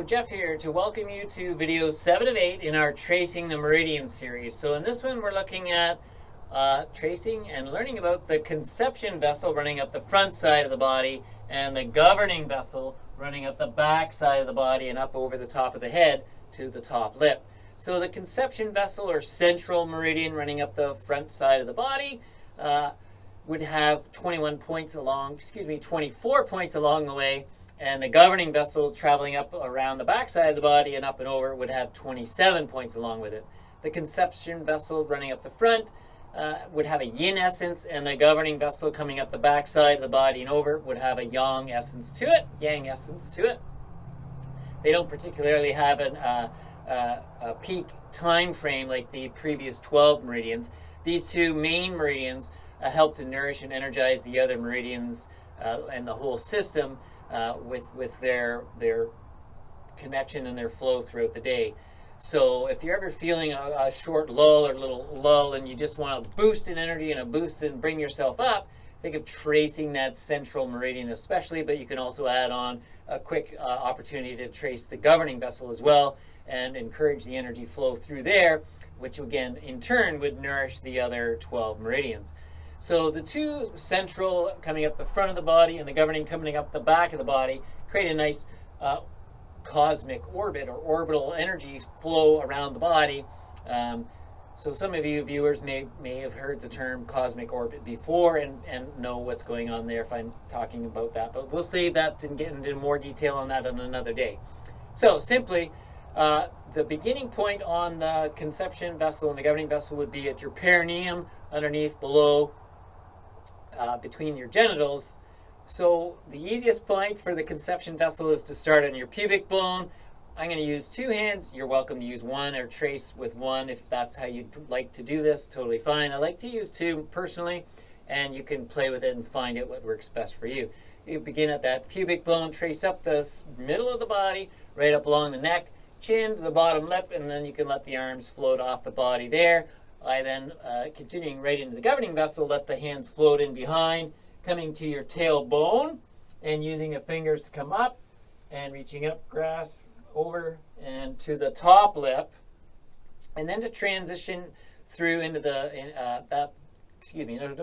Hello, Jeff here to welcome you to video 7 of 8 in our Tracing the Meridian series. So in this one we're looking at tracing and learning about the conception vessel running up the front side of the body and the governing vessel running up the back side of the body and up over the top of the head to the top lip. So the conception vessel or central meridian running up the front side of the body would have 24 points along the way. And the governing vessel traveling up around the backside of the body and up and over would have 27 points along with it. The conception vessel running up the front would have a yin essence, and the governing vessel coming up the backside of the body and over would have a yang essence to it. They don't particularly have a peak time frame like the previous 12 meridians. These two main meridians help to nourish and energize the other meridians and the whole system with their connection and their flow throughout the day. So if you're ever feeling a short lull or a little lull and you just want a boost in energy and a boost and bring yourself up, think of tracing that central meridian especially, but you can also add on a quick opportunity to trace the governing vessel as well and encourage the energy flow through there, which again in turn would nourish the other 12 meridians. So the two central coming up the front of the body and the governing coming up the back of the body create a nice cosmic orbit or orbital energy flow around the body. So some of you viewers may have heard the term cosmic orbit before and know what's going on there if I'm talking about that. But we'll save that and get into more detail on that on another day. So simply, the beginning point on the conception vessel and the governing vessel would be at your perineum, underneath, below, between your genitals. So the easiest point for the conception vessel is to start on your pubic bone. I'm going to use two hands. You're welcome to use one or trace with one if that's how you'd like to do this. Totally fine. I like to use two personally, and you can play with it and find out what works best for you. You begin at that pubic bone, trace up the middle of the body, right up along the neck, chin to the bottom lip, and then you can let the arms float off the body there. I then, continuing right into the governing vessel, let the hands float in behind, coming to your tailbone, and using the fingers to come up, and reaching up, grasp over, and to the top lip, and then to transition through into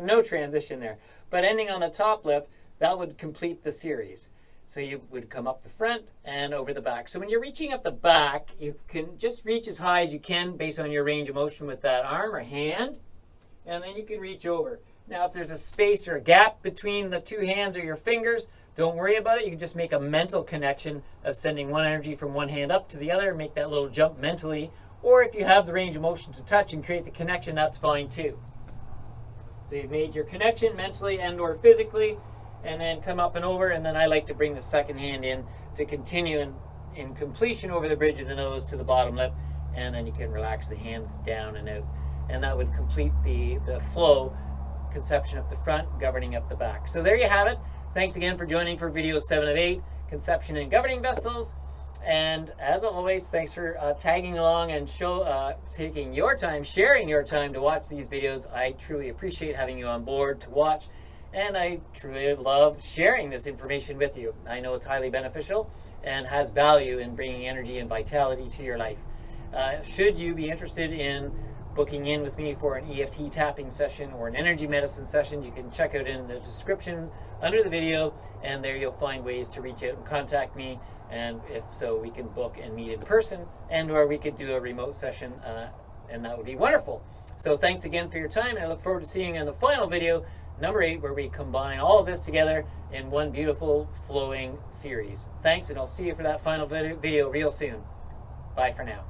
no transition there, but ending on the top lip, that would complete the series. So you would come up the front and over the back. So when you're reaching up the back, you can just reach as high as you can based on your range of motion with that arm or hand, and then you can reach over. Now, if there's a space or a gap between the two hands or your fingers, don't worry about it. You can just make a mental connection of sending one energy from one hand up to the other and make that little jump mentally. Or if you have the range of motion to touch and create the connection, that's fine too. So you've made your connection mentally and or physically, and then come up and over, and then I like to bring the second hand in to continue in completion over the bridge of the nose to the bottom lip, and then you can relax the hands down and out. And that would complete the flow, conception up the front, governing up the back. So there you have it. Thanks again for joining for video 7 of 8, conception and governing vessels. And as always, thanks for tagging along and taking your time, sharing your time to watch these videos. I truly appreciate having you on board to watch. And I truly love sharing this information with you. I know it's highly beneficial and has value in bringing energy and vitality to your life. Should you be interested in booking in with me for an EFT tapping session or an energy medicine session, you can check out in the description under the video, and there you'll find ways to reach out and contact me. And if so, we can book and meet in person, and or we could do a remote session, and that would be wonderful. So thanks again for your time, and I look forward to seeing you in the final video, number 8, where we combine all of this together in one beautiful flowing series. Thanks, and I'll see you for that final video real soon. Bye for now.